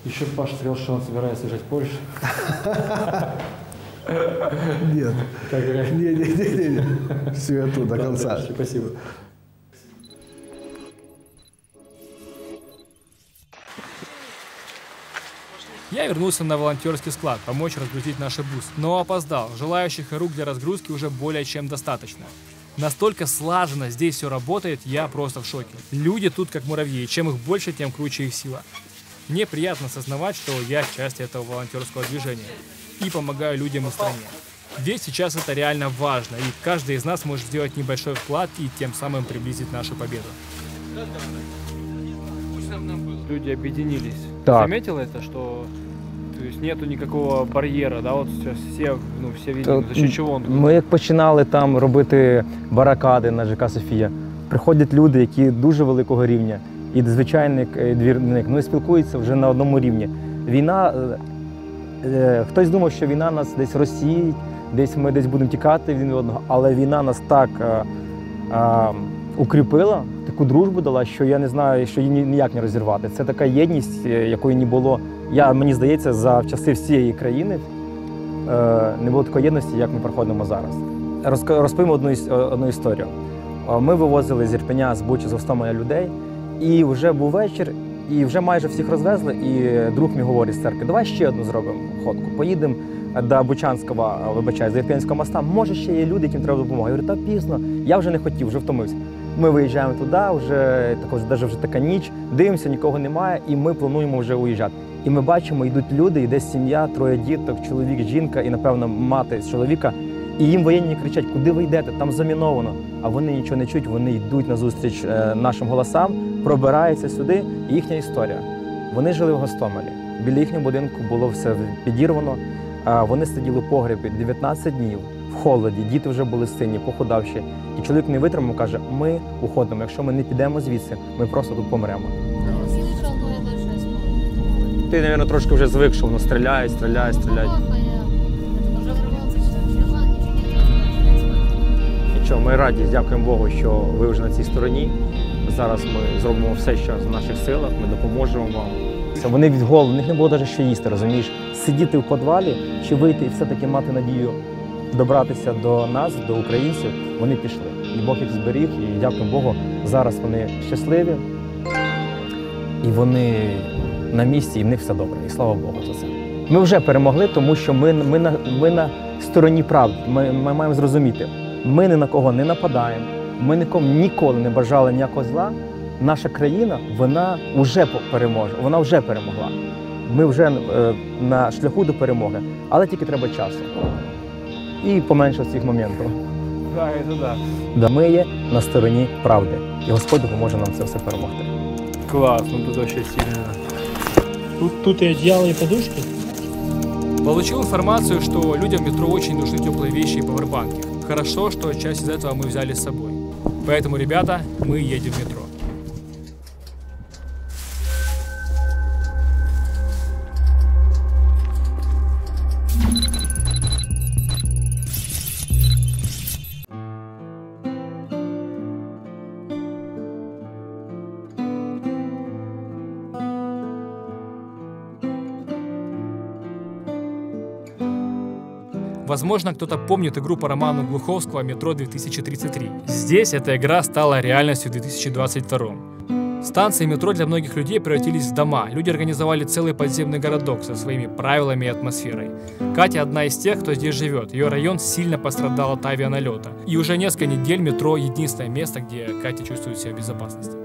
Еще Паша сказал, что он собирается езжать в Польшу. Нет. Не. Все, я тут до конца. Спасибо. Я вернулся на волонтерский склад, помочь разгрузить наши бусы, но опоздал. Желающих и рук для разгрузки уже более чем достаточно. Настолько слаженно здесь все работает, я просто в шоке. Люди тут как муравьи, чем их больше, тем круче их сила. Мне приятно осознавать, что я часть этого волонтерского движения и помогаю людям и стране. Ведь сейчас это реально важно, и каждый из нас может сделать небольшой вклад и тем самым приблизить нашу победу. Люди объединились. Так. Ты заметил это, что то есть нету никакого бар'єра, да? От сейчас все видно, за що он. Ми як починали там робити барикади на ЖК Софія, приходять люди, які дуже великого рівня, і звичайник, і двірник, ну і спілкуються вже на одному рівні. Війна, хтось думав, що війна нас десь розсіє, ми десь будемо тікати від одного, але війна нас так укріпила, таку дружбу дала, що я не знаю, що її ніяк не розірвати. Це така єдність, якої не було, мені здається, за часи всієї країни не було такої єдності, як ми проходимо зараз. Розповім одну історію. Ми вивозили з Ірпеня, з Бучі, з Гостомеля людей, і вже був вечір, і вже майже всіх розвезли, і друг мій говорить з церкви, давай ще одну зробимо ходку, поїдемо до Бучанського, до Ірпенського моста, може ще є люди, яким треба допомога. Я говорю, та пізно, я вже не хотів, вже втомився. Ми виїжджаємо туди, вже така ніч, дивимося, нікого немає, і ми плануємо вже уїжджати. І ми бачимо, йдуть люди, йде сім'я, 3 діток, чоловік, жінка і, напевно, мати з чоловіка. І їм воєнні кричать, куди ви йдете, там заміновано. А вони нічого не чують, вони йдуть назустріч нашим голосам, пробираються сюди, і їхня історія. Вони жили в Гостомелі, біля їхнього будинку було все підірвано, вони сиділи в погребі 19 днів, в холоді, діти вже були сині, похудавші. І чоловік не витримав, каже, ми уходимо, якщо ми не підемо звідси, ми просто тут помремо. Ти, мабуть, трошки вже звик, що воно стріляє. Нічого, ми раді, дякуємо Богу, що ви вже на цій стороні. Зараз ми зробимо все, що в наших силах, ми допоможемо вам. Вони від голоду, в них не було навіть що їсти, розумієш? Сидіти в підвалі чи вийти і все-таки мати надію добратися до нас, до українців, вони пішли. І Бог їх зберіг, і дякуємо Богу, зараз вони щасливі, і вони на місці, і в них все добре, і слава Богу за це. Ми вже перемогли, тому що ми на стороні правди, ми маємо зрозуміти, ми ні на кого не нападаємо, ми нікому ніколи не бажали ніякого зла, наша країна, вона вже переможе, вона вже перемогла. Ми вже на шляху до перемоги, але тільки треба часу. І поменше цих моментів. Так, це так. Да, ми є на стороні правди, і Господь допоможе нам це все перемогти. Клас, ну тут вообще сильно. Тут и одеяло, и подушки. Получил информацию, что людям в метро очень нужны теплые вещи и пауэрбанки. Хорошо, что часть из этого мы взяли с собой. Поэтому, ребята, мы едем в метро. Возможно, кто-то помнит игру по роману Глуховского «Метро 2033». Здесь эта игра стала реальностью в 2022. Станции метро для многих людей превратились в дома. Люди организовали целый подземный городок со своими правилами и атмосферой. Катя одна из тех, кто здесь живет. Ее район сильно пострадал от авианалета. И уже несколько недель метро — единственное место, где Катя чувствует себя в безопасности.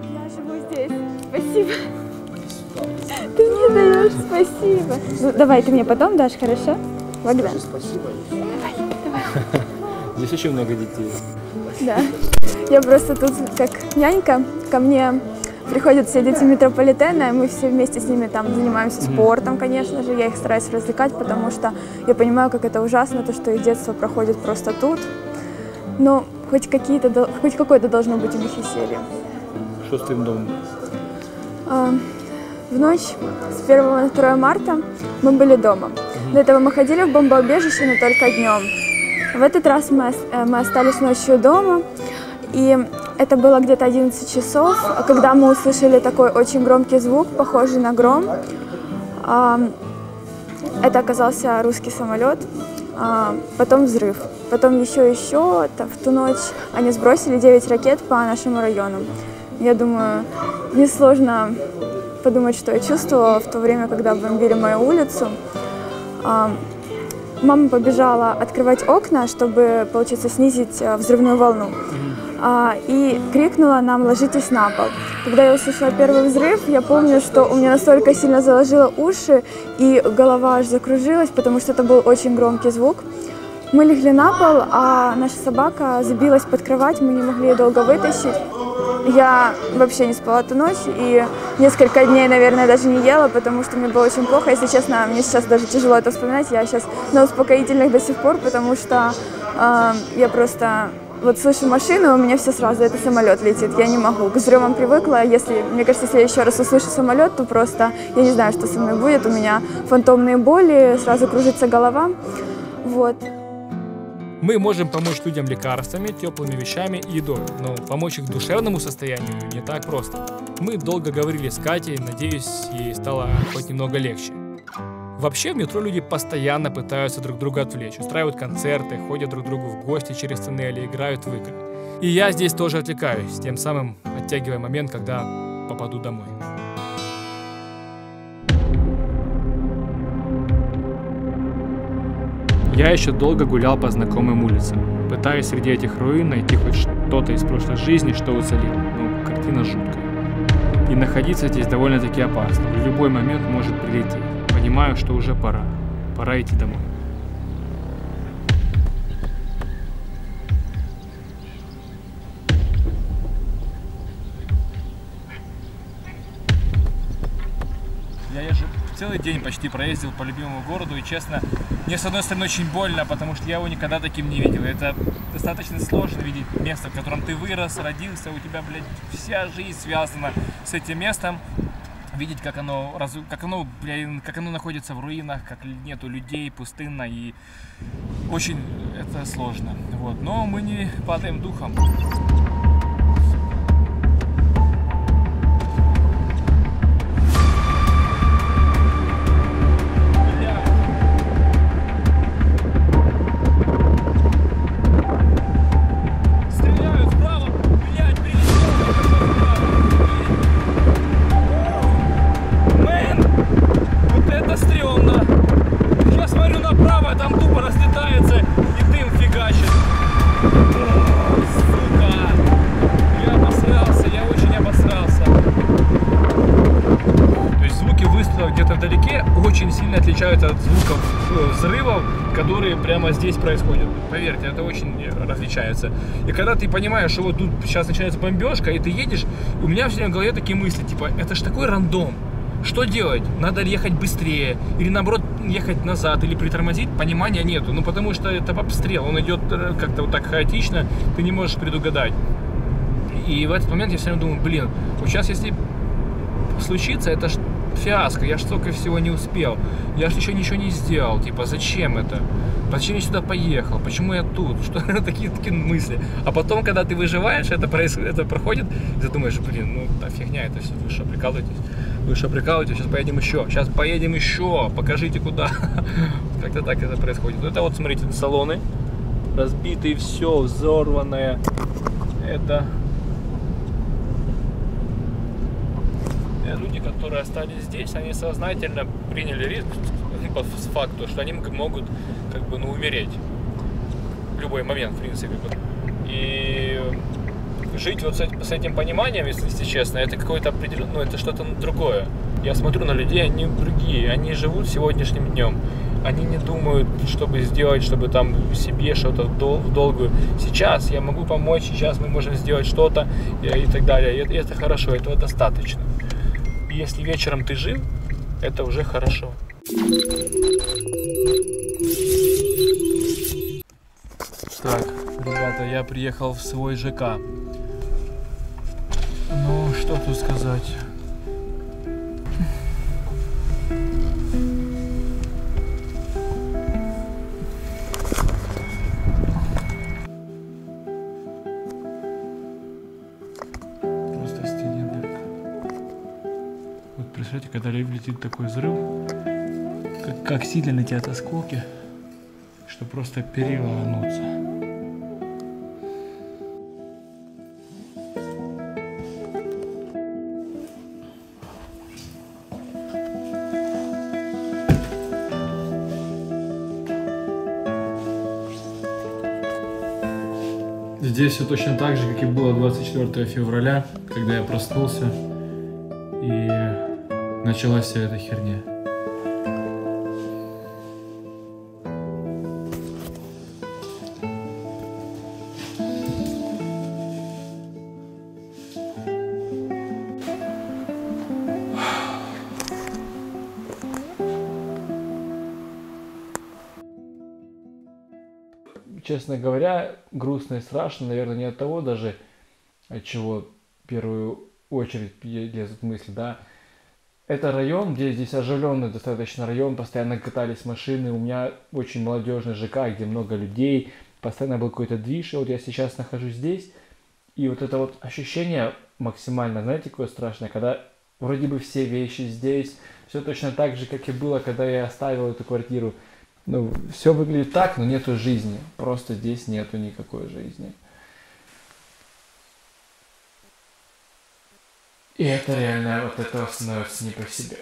Я живу здесь. Спасибо. Ты мне даешь, спасибо. Ну, давай, ты мне потом дашь, хорошо? Богдан. Спасибо. Давай. Здесь очень много детей. Да. Я просто тут как нянька. Ко мне приходят все дети метрополитена, и мы все вместе с ними там занимаемся спортом, конечно же. Я их стараюсь развлекать, потому что я понимаю, как это ужасно, то, что их детство проходит просто тут. но хоть какое-то должно быть у них веселье. Что с твоим домом? В ночь с 1 на 2 марта мы были дома. До этого мы ходили в бомбоубежище, но только днем. В этот раз мы остались ночью дома, и это было где-то 11 часов, когда мы услышали такой очень громкий звук, похожий на гром. Это оказался русский самолет, потом взрыв. Потом еще в ту ночь они сбросили 9 ракет по нашему району. Я думаю, несложно подумать, что я чувствовала в то время, когда бомбили мою улицу. Мама побежала открывать окна, чтобы, получится, снизить взрывную волну. И крикнула нам: «Ложитесь на пол». Когда я услышала первый взрыв, я помню, что у меня настолько сильно заложило уши, и голова аж закружилась, потому что это был очень громкий звук. Мы легли на пол, а наша собака забилась под кровать, мы не могли ее долго вытащить. Я вообще не спала ту ночь и несколько дней, наверное, даже не ела, потому что мне было очень плохо. Если честно, мне сейчас даже тяжело это вспоминать. Я сейчас на успокоительных до сих пор, потому что я просто вот слышу машину, у меня все сразу, это самолет летит, я не могу. К взрывам привыкла. Мне кажется, если я еще раз услышу самолет, то просто я не знаю, что со мной будет. У меня фантомные боли, сразу кружится голова. Вот. Мы можем помочь людям лекарствами, теплыми вещами и едой, но помочь их душевному состоянию не так просто. Мы долго говорили с Катей, надеюсь, ей стало хоть немного легче. Вообще в метро люди постоянно пытаются друг друга отвлечь, устраивают концерты, ходят друг к другу в гости через тоннели, играют в игры. И я здесь тоже отвлекаюсь, тем самым оттягивая момент, когда попаду домой. Я еще долго гулял по знакомым улицам, пытаясь среди этих руин найти хоть что-то из прошлой жизни, что уцелело. Но картина жуткая. И находиться здесь довольно-таки опасно. В любой момент может прилететь. Понимаю, что уже пора. Пора идти домой. Я же целый день почти проездил по любимому городу, и честно, мне с одной стороны очень больно, потому что я его никогда таким не видел. Это достаточно сложно видеть место, в котором ты вырос, родился, у тебя, блядь, вся жизнь связана с этим местом. Видеть, как оно находится в руинах, как нету людей, пустынно, и очень это сложно. Вот. Но мы не падаем духом. Отличаются от звуков взрывов, которые прямо здесь происходят. Поверьте, это очень различается. И когда ты понимаешь, что вот тут сейчас начинается бомбежка, и ты едешь, у меня все время в голове такие мысли, типа, это ж такой рандом. Что делать? Надо ехать быстрее, или наоборот ехать назад, или притормозить? Понимания нету. Ну потому что это обстрел, он идет как-то вот так хаотично, ты не можешь предугадать. И в этот момент я все время думаю, блин, вот сейчас если случится, это ж фиаско, я ж столько всего не успел, я ж еще ничего не сделал, типа, зачем это? Зачем я сюда поехал? Почему я тут? Что такие мысли? А потом, когда ты выживаешь, это проходит, и ты думаешь, блин, ну, да фигня это все, вы что, прикалываетесь? Вы что, прикалываетесь? Сейчас поедем еще, покажите куда. Как-то так это происходит. Это вот, смотрите, салоны, разбитые, все, взорванное, это... Люди, которые остались здесь, они сознательно приняли риск по факту, что они могут умереть в любой момент, в принципе. И жить вот с этим пониманием, если честно, это какое-то определенное, это что-то другое. Я смотрю на людей, они другие, они живут сегодняшним днем. Они не думают, чтобы сделать, чтобы там себе что-то в долгую. Сейчас я могу помочь, сейчас мы можем сделать что-то и так далее. И это хорошо, этого достаточно. Если вечером ты жив, это уже хорошо. Так, ребята, я приехал в свой ЖК. Ну, что тут сказать? Просто в стене дырка. Вот представляете, когда летит такой взрыв, как сильно летят осколки, что просто перевернуться. Здесь все точно так же, как и было 24 февраля, когда я проснулся и началась вся эта херня. Честно говоря, грустно и страшно, наверное, не от того даже, от чего в первую очередь лезут мысли, да. Это район, где здесь оживленный достаточно район, постоянно катались машины, у меня очень молодежный ЖК, где много людей, постоянно был какой-то движ, и вот я сейчас нахожусь здесь, и вот это вот ощущение максимально, знаете, какое страшное, когда вроде бы все вещи здесь, все точно так же, как и было, когда я оставил эту квартиру. Ну, все выглядит так, но нету жизни. Просто здесь нету никакой жизни. И это реально от этого становится не по себе.